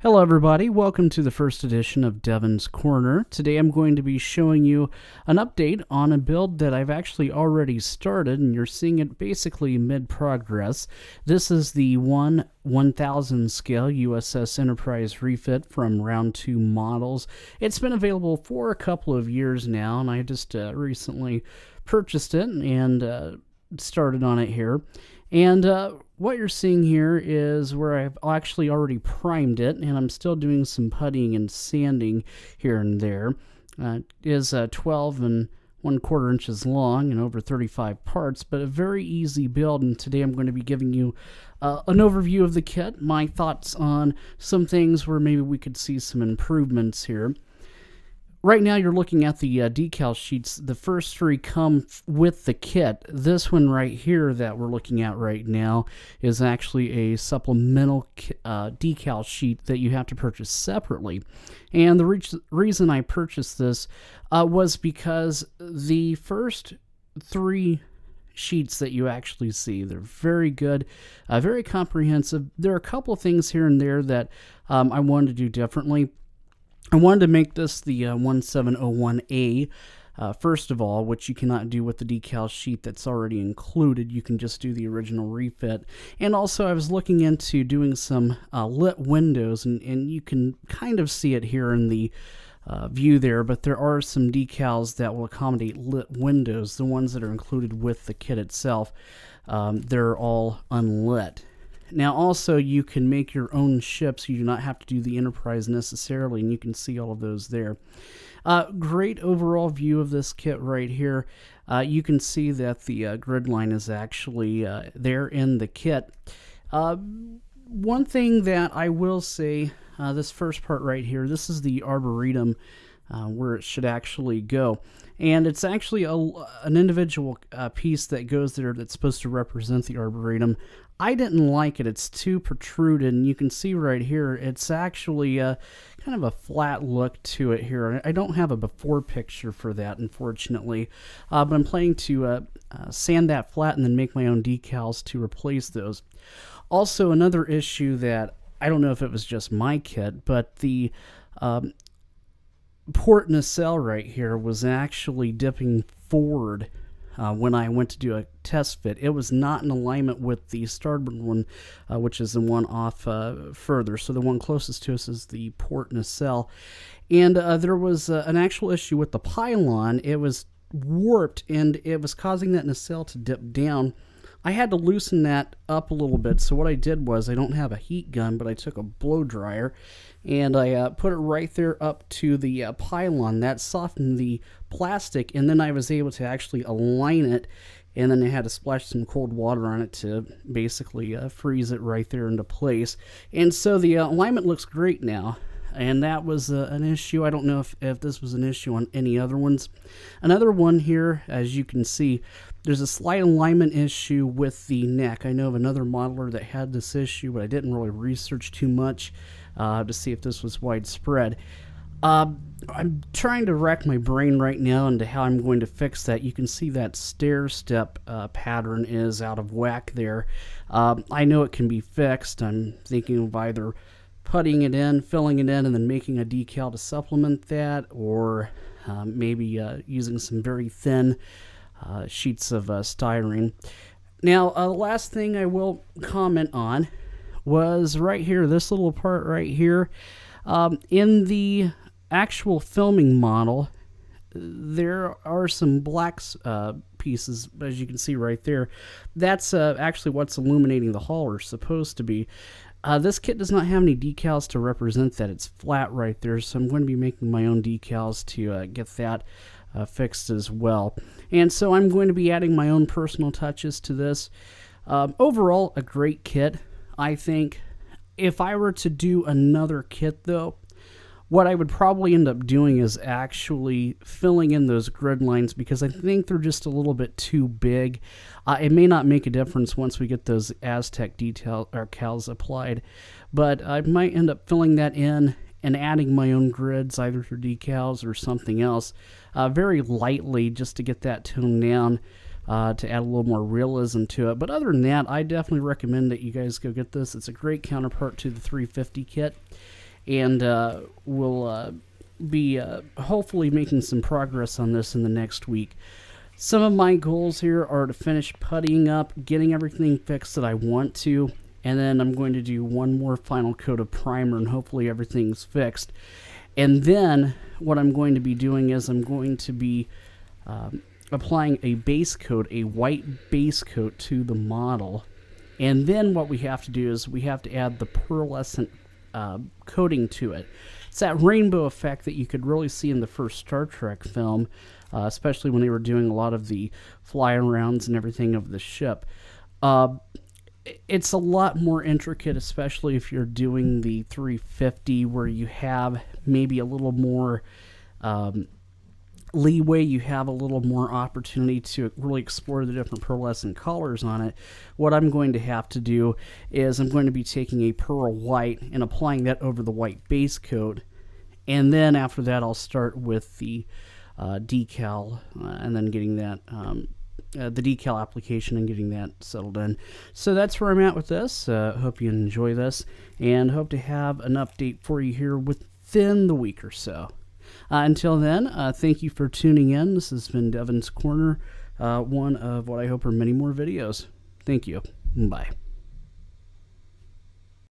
Hello everybody, welcome to the first edition of Devon's Corner. Today I'm going to be showing you an update on a build that I've actually already started, and you're seeing it basically mid-progress. This is the 1/1000 scale USS Enterprise refit from Round 2 Models. It's been available for a couple of years now, and I just recently purchased it and started on it here. And what you're seeing here is where I've actually already primed it, and I'm still doing some puttying and sanding here and there. It is 12 and 1/4 inches long and over 35 parts, but a very easy build. And today I'm going to be giving you an overview of the kit, my thoughts on some things where maybe we could see some improvements here. Right now you're looking at the decal sheets. The first three come with the kit. This one right here that we're looking at right now is actually a supplemental decal sheet that you have to purchase separately. And the reason I purchased this was because the first three sheets that you actually see, they're very good, very comprehensive. There are a couple of things here and there that I wanted to do differently. I wanted to make this the 1701A, first of all, which you cannot do with the decal sheet that's already included. You can just do the original refit. And also I was looking into doing some lit windows, and you can kind of see it here in the view there, but there are some decals that will accommodate lit windows, the ones that are included with the kit itself. They're all unlit. Now also you can make your own ships. You do not have to do the Enterprise necessarily, and you can see all of those there. Great overall view of this kit right here. You can see that the grid line is actually there in the kit. One thing that I will say, this first part right here, this is the Arboretum where it should actually go. And it's actually an individual piece that goes there that's supposed to represent the Arboretum. I didn't like it. It's too protruded, and you can see right here, it's actually kind of a flat look to it here. I don't have a before picture for that, unfortunately, but I'm planning to sand that flat and then make my own decals to replace those. Also, another issue that, I don't know if it was just my kit, but the port nacelle right here was actually dipping forward when I went to do a test fit. It was not in alignment with the starboard one, which is the one off further. So the one closest to us is the port nacelle. And there was an actual issue with the pylon. It was warped, and it was causing that nacelle to dip down. I had to loosen that up a little bit, so what I did was, I don't have a heat gun, but I took a blow dryer and I put it right there up to the pylon. That softened the plastic, and then I was able to actually align it, and then I had to splash some cold water on it to basically freeze it right there into place. And so the alignment looks great now. And that was an issue. I don't know if this was an issue on any other ones. Another one here, as you can see, there's a slight alignment issue with the neck. I know of another modeler that had this issue, but I didn't really research too much to see if this was widespread. I'm trying to rack my brain right now into how I'm going to fix that. You can see that stair step pattern is out of whack there. I know it can be fixed. I'm thinking of either putting it in, filling it in, and then making a decal to supplement that, or maybe using some very thin sheets of styrene. Now, the last thing I will comment on was right here, this little part right here. In the actual filming model, there are some black pieces, as you can see right there. That's actually what's illuminating the hull, or supposed to be. This kit does not have any decals to represent that. It's flat right there, so I'm going to be making my own decals to get that fixed as well. And so I'm going to be adding my own personal touches to this. Overall, a great kit, I think. If I were to do another kit, though, what I would probably end up doing is actually filling in those grid lines, because I think they're just a little bit too big. It may not make a difference once we get those Aztec decals applied, but I might end up filling that in and adding my own grids, either through decals or something else, very lightly, just to get that toned down, to add a little more realism to it. But other than that, I definitely recommend that you guys go get this. It's a great counterpart to the 350 kit. and we'll be hopefully making some progress on this in the next week. Some of my goals here are to finish puttying up, getting everything fixed that I want to, and then I'm going to do one more final coat of primer, and hopefully everything's fixed. And then what I'm going to be doing is I'm going to be applying a base coat, a white base coat to the model. And then what we have to do is we have to add the pearlescent coating to it. It's that rainbow effect that you could really see in the first Star Trek film, especially when they were doing a lot of the fly-arounds and everything of the ship. It's a lot more intricate, especially if you're doing the 350, where you have maybe a little more leeway, you have a little more opportunity to really explore the different pearlescent colors on it. What I'm going to have to do is I'm going to be taking a pearl white and applying that over the white base coat, and then after that I'll start with the decal and then getting that the decal application and getting that settled in. So that's where I'm at with this. Hope you enjoy this, and hope to have an update for you here within the week or so. Until then, thank you for tuning in. This has been Devon's Corner, one of what I hope are many more videos. Thank you. Bye.